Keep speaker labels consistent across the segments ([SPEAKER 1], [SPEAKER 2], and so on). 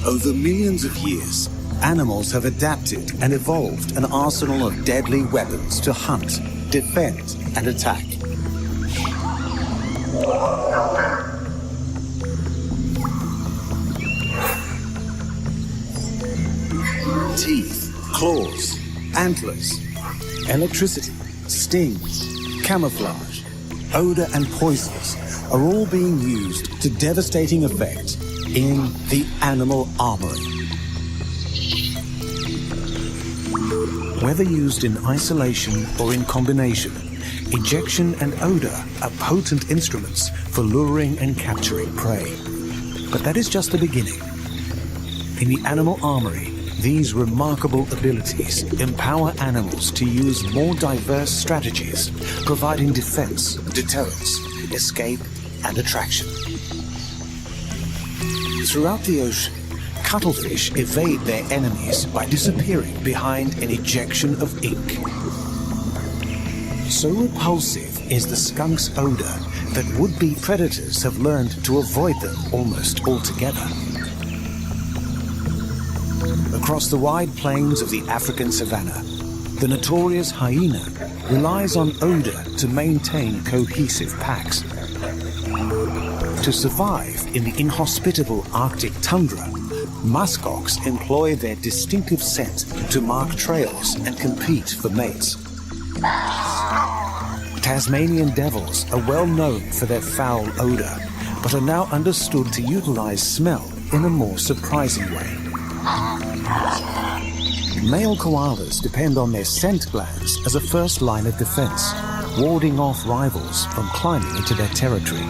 [SPEAKER 1] Over millions of years, animals have adapted and evolved an arsenal of deadly weapons to hunt, defend, and attack. Teeth, claws, antlers, electricity, stings, camouflage, odor, and poisons are all being used to devastating effect in the animal armory. Whether used in isolation or in combination, ejection and odor are potent instruments for luring and capturing prey. But that is just the beginning. In the animal armory, these remarkable abilities empower animals to use more diverse strategies, providing defense, deterrence, escape, and attraction. Throughout the ocean, cuttlefish evade their enemies by disappearing behind an ejection of ink. So repulsive is the skunk's odor that would-be predators have learned to avoid them almost altogether. Across the wide plains of the African savanna, the notorious hyena relies on odor to maintain cohesive packs. To survive in the inhospitable Arctic tundra, muskox employ their distinctive scent to mark trails and compete for mates. Tasmanian devils are well known for their foul odor, but are now understood to utilize smell in a more surprising way. Male koalas depend on their scent glands as a first line of defense, warding off rivals from climbing into their territory.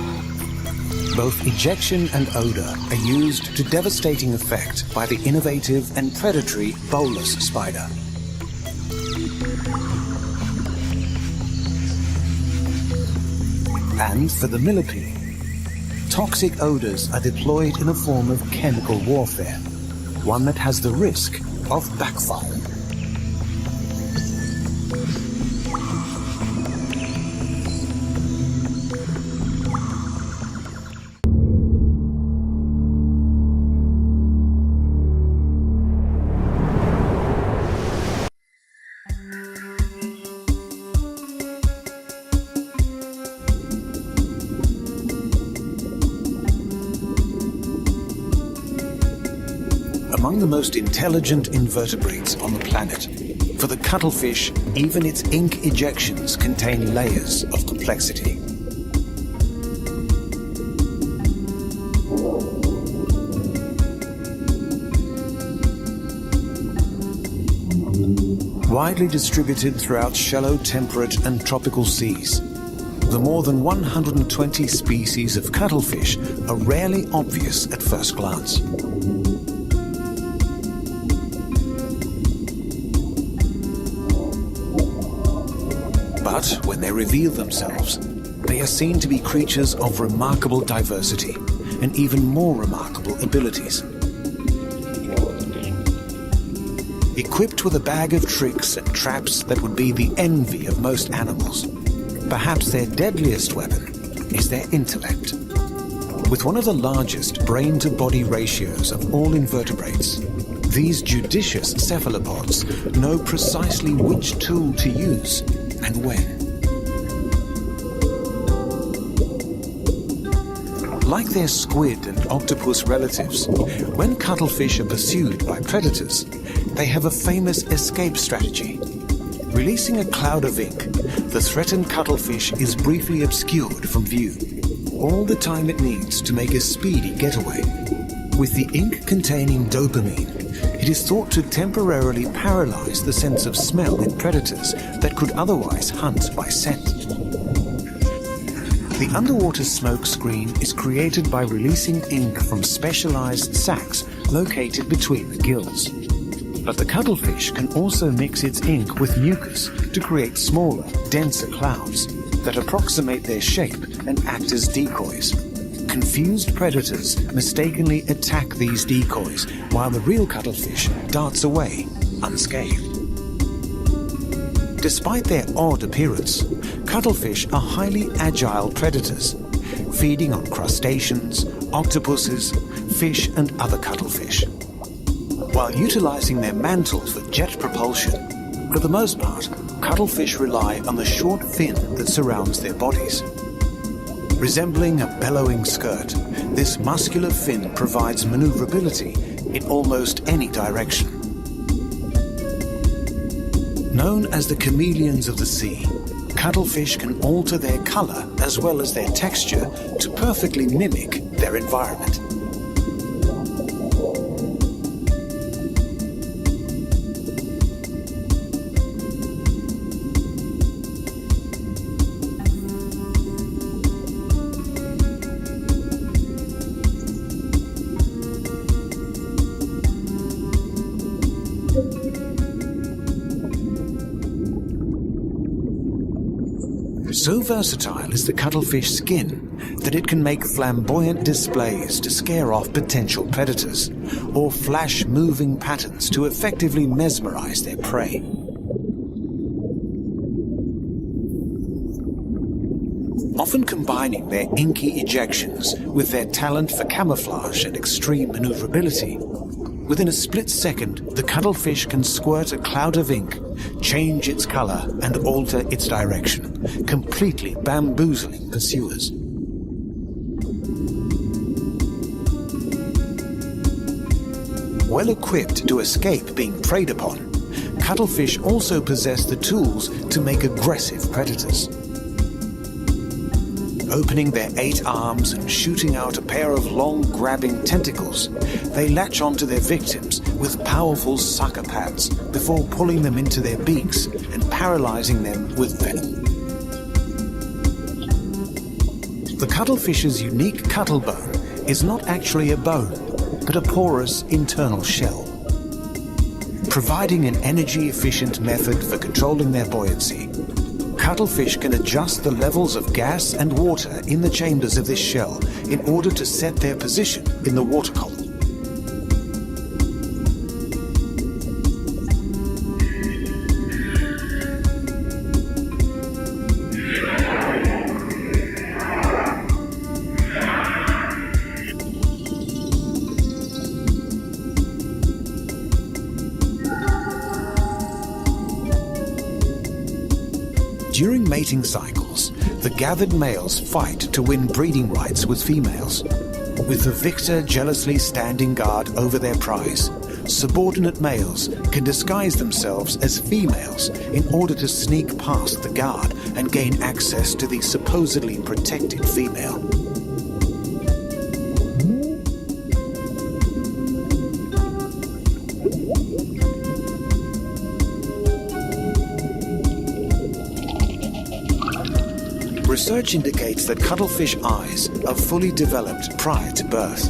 [SPEAKER 1] Both ejection and odor are used to devastating effect by the innovative and predatory bolus spider. And for the millipede, toxic odors are deployed in a form of chemical warfare, one that has the risk of backfiring. Among the most intelligent invertebrates on the planet, for the cuttlefish, even its ink ejections contain layers of complexity. Widely distributed throughout shallow temperate and tropical seas, the more than 120 species of cuttlefish are rarely obvious at first glance. But when they reveal themselves, they are seen to be creatures of remarkable diversity and even more remarkable abilities. Equipped with a bag of tricks and traps that would be the envy of most animals, perhaps their deadliest weapon is their intellect. With one of the largest brain-to-body ratios of all invertebrates, these judicious cephalopods know precisely which tool to use and when. Like their squid and octopus relatives, when cuttlefish are pursued by predators, they have a famous escape strategy. Releasing a cloud of ink, the threatened cuttlefish is briefly obscured from view, all the time it needs to make a speedy getaway. With the ink containing dopamine, it is thought to temporarily paralyze the sense of smell in predators that could otherwise hunt by scent. The underwater smoke screen is created by releasing ink from specialized sacs located between the gills. But the cuttlefish can also mix its ink with mucus to create smaller, denser clouds that approximate their shape and act as decoys. Confused predators mistakenly attack these decoys, while the real cuttlefish darts away unscathed. Despite their odd appearance, cuttlefish are highly agile predators, feeding on crustaceans, octopuses, fish and other cuttlefish. While utilizing their mantles for jet propulsion, for the most part, cuttlefish rely on the short fin that surrounds their bodies. Resembling a bellowing skirt, this muscular fin provides maneuverability in almost any direction. Known as the chameleons of the sea, cuttlefish can alter their color as well as their texture to perfectly mimic their environment. So versatile is the cuttlefish skin that it can make flamboyant displays to scare off potential predators, or flash moving patterns to effectively mesmerize their prey. Often combining their inky ejections with their talent for camouflage and extreme maneuverability, within a split second, the cuttlefish can squirt a cloud of ink, change its color, and alter its direction, completely bamboozling pursuers. Well equipped to escape being preyed upon, cuttlefish also possess the tools to make aggressive predators. Opening their 8 arms and shooting out a pair of long grabbing tentacles, they latch onto their victims with powerful sucker pads before pulling them into their beaks and paralyzing them with venom. The cuttlefish's unique cuttlebone is not actually a bone, but a porous internal shell. Providing an energy-efficient method for controlling their buoyancy, cuttlefish can adjust the levels of gas and water in the chambers of this shell in order to set their position in the water column. During mating cycles, the gathered males fight to win breeding rights with females. With the victor jealously standing guard over their prize, subordinate males can disguise themselves as females in order to sneak past the guard and gain access to the supposedly protected female. Research indicates that cuttlefish eyes are fully developed prior to birth,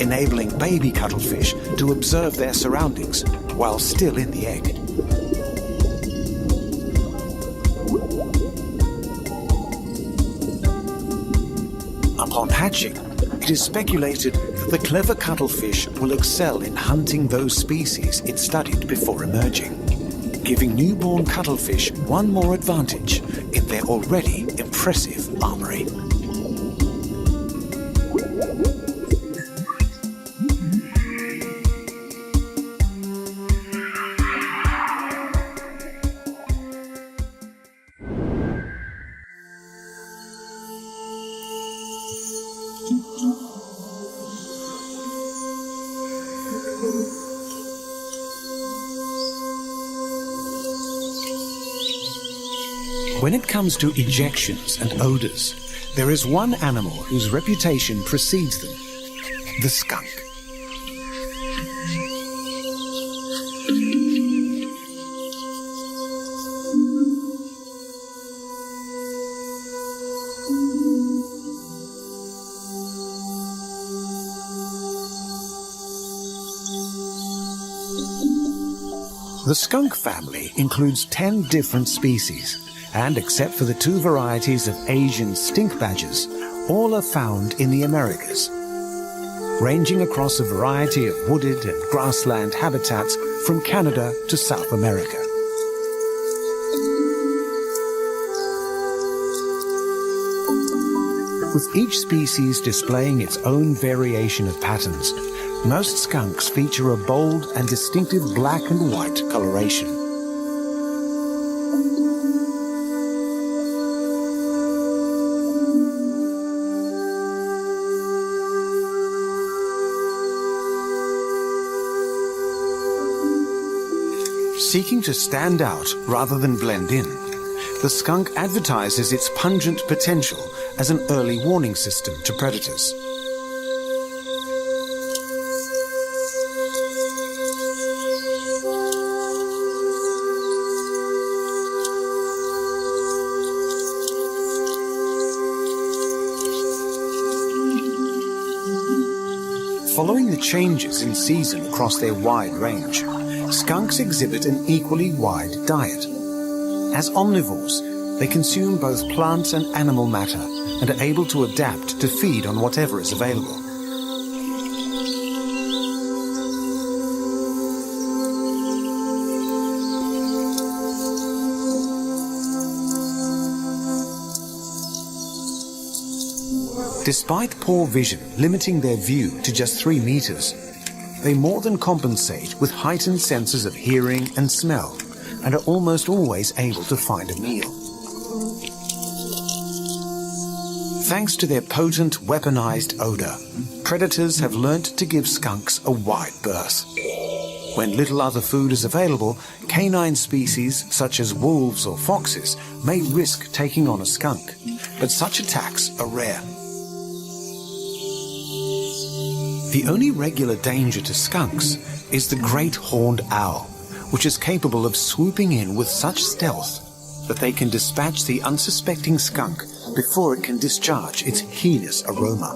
[SPEAKER 1] enabling baby cuttlefish to observe their surroundings while still in the egg. Upon hatching, it is speculated that the clever cuttlefish will excel in hunting those species it studied before emerging, giving newborn cuttlefish one more advantage in their already impressive armory. When it comes to ejections and odors, there is one animal whose reputation precedes them: the skunk. The skunk family includes 10 different species, and except for the 2 varieties of Asian stink badgers, all are found in the Americas, ranging across a variety of wooded and grassland habitats from Canada to South America. With each species displaying its own variation of patterns, most skunks feature a bold and distinctive black and white coloration. Seeking to stand out rather than blend in, the skunk advertises its pungent potential as an early warning system to predators. Following the changes in season across their wide range, skunks exhibit an equally wide diet. As omnivores, they consume both plants and animal matter and are able to adapt to feed on whatever is available. Despite poor vision limiting their view to just 3 meters, they more than compensate with heightened senses of hearing and smell and are almost always able to find a meal. Thanks to their potent weaponized odor, predators have learnt to give skunks a wide berth. When little other food is available, canine species such as wolves or foxes may risk taking on a skunk, but such attacks are rare. The only regular danger to skunks is the great horned owl, which is capable of swooping in with such stealth that they can dispatch the unsuspecting skunk before it can discharge its heinous aroma.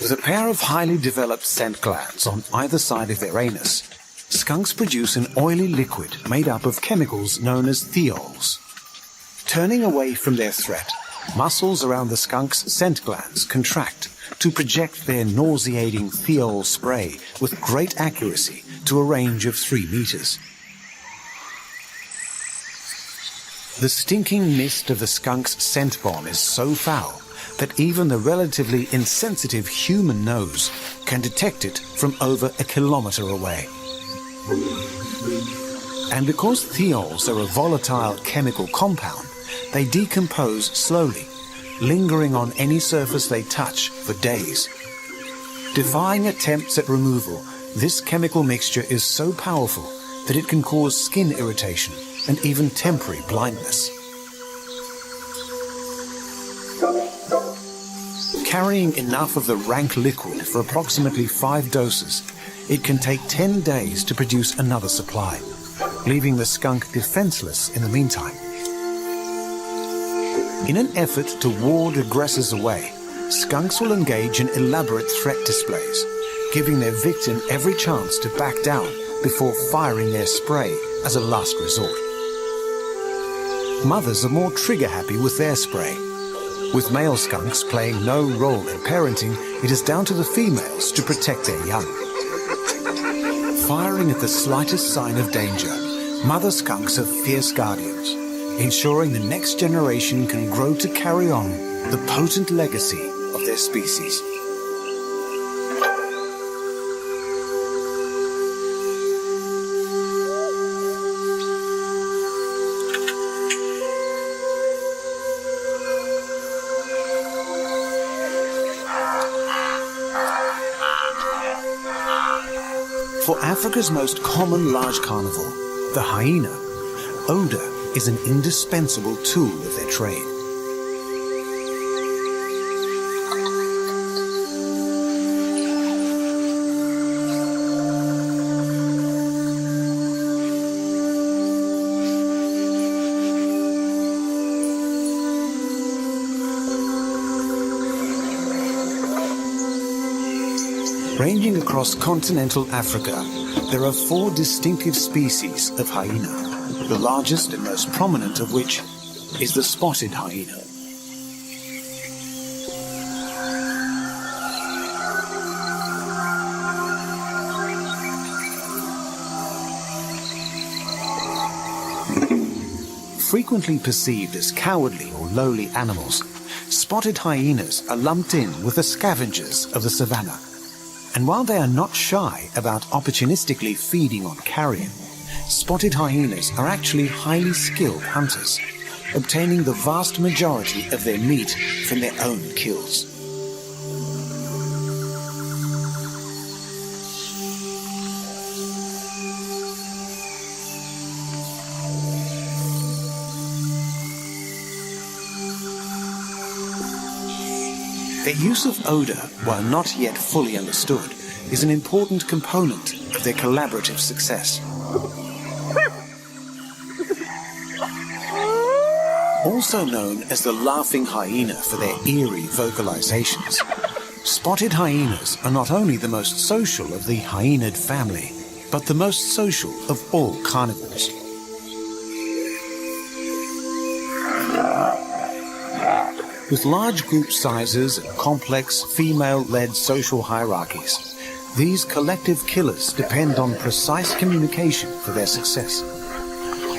[SPEAKER 1] With a pair of highly developed scent glands on either side of their anus, skunks produce an oily liquid made up of chemicals known as thiols. Turning away from their threat, muscles around the skunk's scent glands contract to project their nauseating thiol spray with great accuracy to a range of 3 meters. The stinking mist of the skunk's scent bomb is so foul that even the relatively insensitive human nose can detect it from over a kilometer away. And because thiols are a volatile chemical compound, they decompose slowly, lingering on any surface they touch for days. Defying attempts at removal, this chemical mixture is so powerful that it can cause skin irritation and even temporary blindness. Carrying enough of the rank liquid for approximately 5 doses, it can take 10 days to produce another supply, leaving the skunk defenseless in the meantime. In an effort to ward aggressors away, skunks will engage in elaborate threat displays, giving their victim every chance to back down before firing their spray as a last resort. Mothers are more trigger-happy with their spray. With male skunks playing no role in parenting, it is down to the females to protect their young. Firing at the slightest sign of danger, mother skunks are fierce guardians, ensuring the next generation can grow to carry on the potent legacy of their species. For Africa's most common large carnivore, the hyena, odour is an indispensable tool of their trade. Ranging across continental Africa, there are 4 distinctive species of hyena, the largest and most prominent of which is the spotted hyena. frequently perceived as cowardly or lowly animals, spotted hyenas are lumped in with the scavengers of the savannah. And while they are not shy about opportunistically feeding on carrion, spotted hyenas are actually highly skilled hunters, obtaining the vast majority of their meat from their own kills. Their use of odor, while not yet fully understood, is an important component of their collaborative success. Also known as the laughing hyena for their eerie vocalizations, spotted hyenas are not only the most social of the hyenid family, but the most social of all carnivores. With large group sizes and complex female-led social hierarchies, these collective killers depend on precise communication for their success.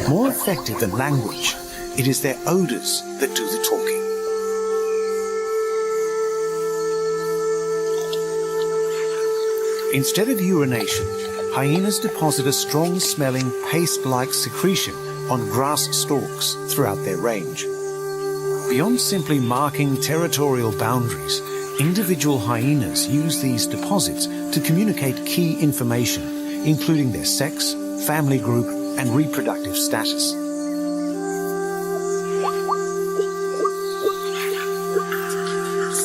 [SPEAKER 1] More effective than language, it is their odors that do the talking. Instead of urination, hyenas deposit a strong-smelling paste-like secretion on grass stalks throughout their range. Beyond simply marking territorial boundaries, individual hyenas use these deposits to communicate key information, including their sex, family group, and reproductive status.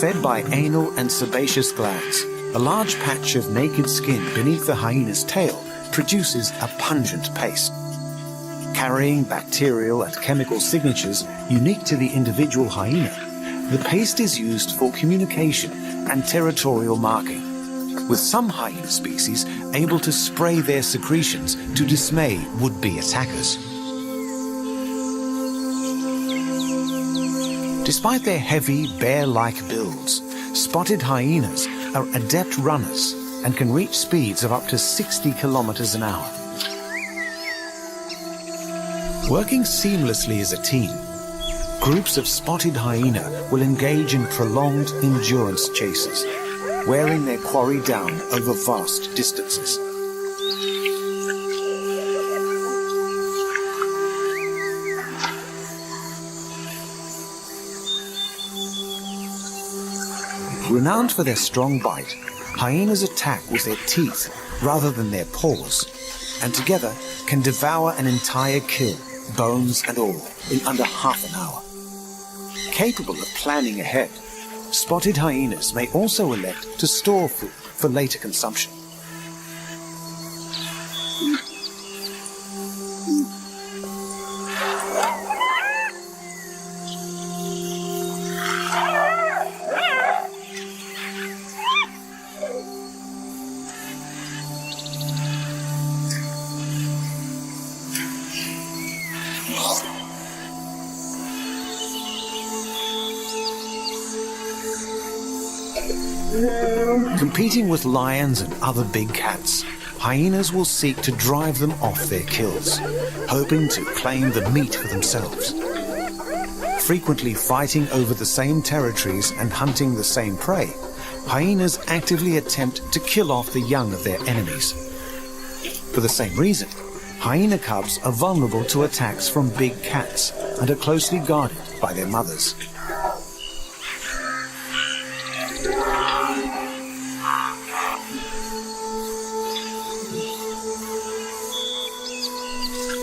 [SPEAKER 1] Fed by anal and sebaceous glands, a large patch of naked skin beneath the hyena's tail produces a pungent paste. Carrying bacterial and chemical signatures unique to the individual hyena, the paste is used for communication and territorial marking, with some hyena species able to spray their secretions to dismay would-be attackers. Despite their heavy, bear-like builds, spotted hyenas are adept runners and can reach speeds of up to 60 kilometers an hour. Working seamlessly as a team, groups of spotted hyena will engage in prolonged endurance chases, wearing their quarry down over vast distances. Renowned for their strong bite, hyenas attack with their teeth rather than their paws, and together can devour an entire kill, bones and all, in under half an hour. Capable of planning ahead, spotted hyenas may also elect to store food for later consumption. Competing with lions and other big cats, hyenas will seek to drive them off their kills, hoping to claim the meat for themselves. Frequently fighting over the same territories and hunting the same prey, hyenas actively attempt to kill off the young of their enemies. For the same reason, hyena cubs are vulnerable to attacks from big cats and are closely guarded by their mothers.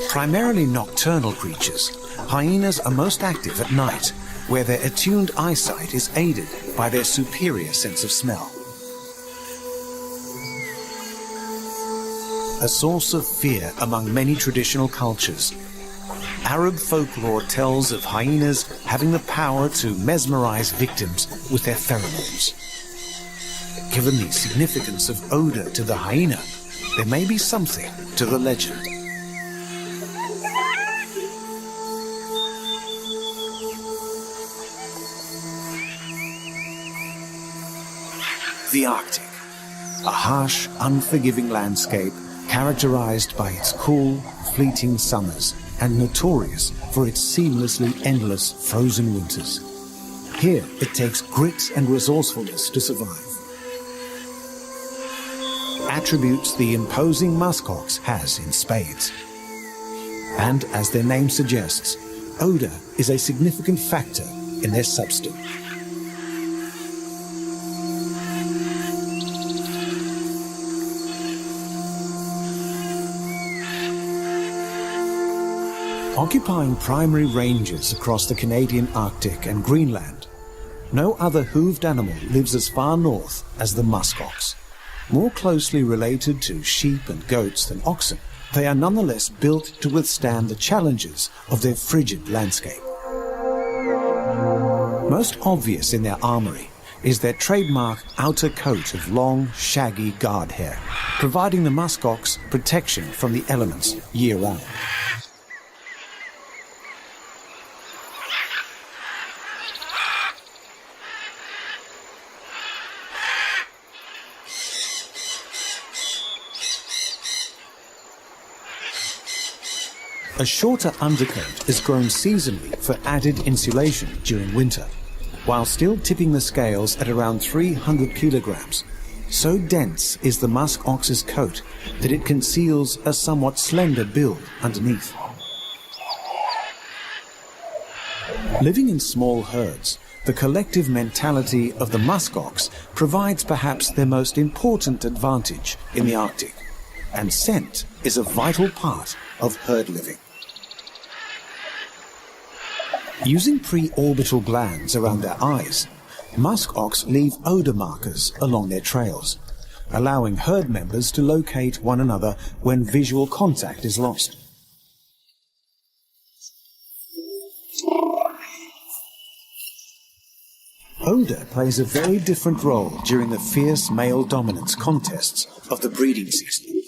[SPEAKER 1] Primarily nocturnal creatures, hyenas are most active at night, where their attuned eyesight is aided by their superior sense of smell. A source of fear among many traditional cultures, Arab folklore tells of hyenas having the power to mesmerize victims with their pheromones. Given the significance of odor to the hyena, there may be something to the legend. The Arctic, a harsh, unforgiving landscape characterized by its cool, fleeting summers and notorious for its seamlessly endless frozen winters. Here, it takes grit and resourcefulness to survive. Attributes the imposing muskox has in spades. And as their name suggests, odour is a significant factor in their substance. Occupying primary ranges across the Canadian Arctic and Greenland, no other hooved animal lives as far north as the muskox. More closely related to sheep and goats than oxen, they are nonetheless built to withstand the challenges of their frigid landscape. Most obvious in their armoury is their trademark outer coat of long, shaggy guard hair, providing the muskox protection from the elements year-round. A shorter undercoat is grown seasonally for added insulation during winter, while still tipping the scales at around 300 kilograms. So dense is the musk ox's coat that it conceals a somewhat slender build underneath. Living in small herds, the collective mentality of the musk ox provides perhaps their most important advantage in the Arctic, and scent is a vital part of herd living. Using pre-orbital glands around their eyes, musk ox leave odour markers along their trails, allowing herd members to locate one another when visual contact is lost. Odour plays a very different role during the fierce male dominance contests of the breeding season.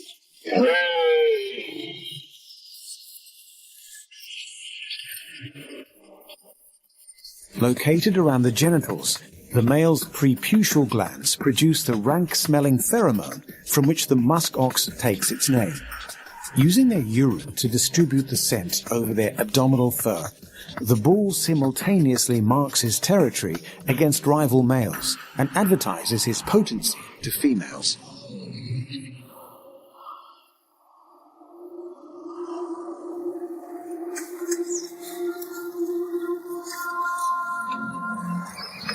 [SPEAKER 1] Located around the genitals, the male's preputial glands produce the rank-smelling pheromone from which the musk ox takes its name. Using their urine to distribute the scent over their abdominal fur, the bull simultaneously marks his territory against rival males and advertises his potency to females.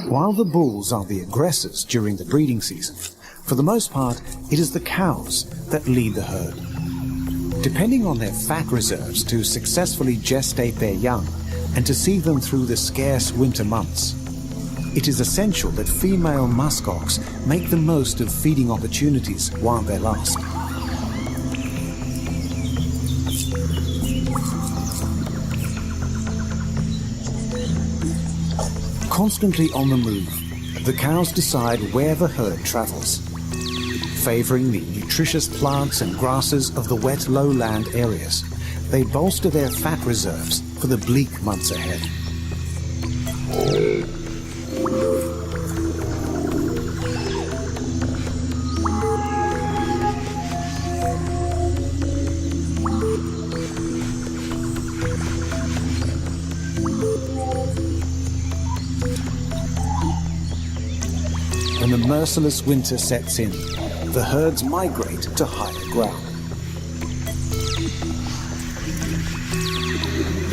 [SPEAKER 1] While the bulls are the aggressors during the breeding season, for the most part, it is the cows that lead the herd. Depending on their fat reserves to successfully gestate their young and to see them through the scarce winter months, it is essential that female muskox make the most of feeding opportunities while they last. Constantly on the move, the cows decide where the herd travels, favouring the nutritious plants and grasses of the wet lowland areas. They bolster their fat reserves for the bleak months ahead. When the merciless winter sets in, the herds migrate to higher ground.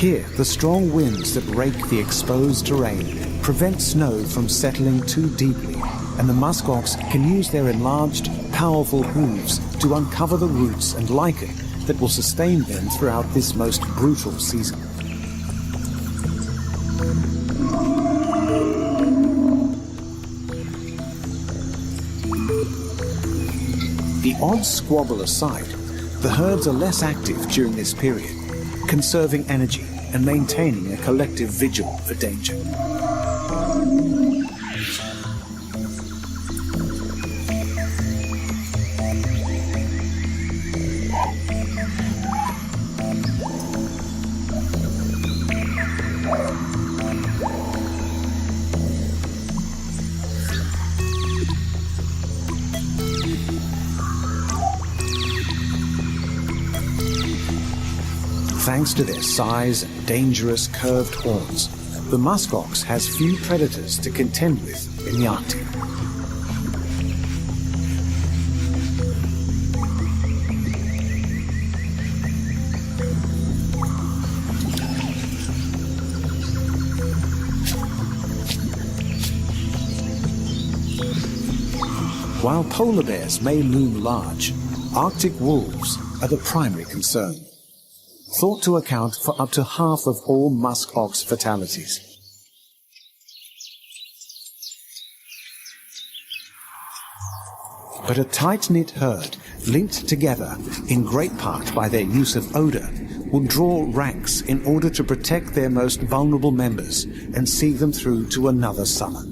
[SPEAKER 1] Here, the strong winds that rake the exposed terrain prevent snow from settling too deeply, and the muskox can use their enlarged, powerful hooves to uncover the roots and lichen that will sustain them throughout this most brutal season. The odd squabble aside, the herds are less active during this period, conserving energy and maintaining a collective vigil for danger. Thanks to their size and dangerous curved horns, the muskox has few predators to contend with in the Arctic. While polar bears may loom large, Arctic wolves are the primary concern, thought to account for up to half of all musk ox fatalities. But a tight-knit herd, linked together in great part by their use of odour, will draw ranks in order to protect their most vulnerable members and see them through to another summer.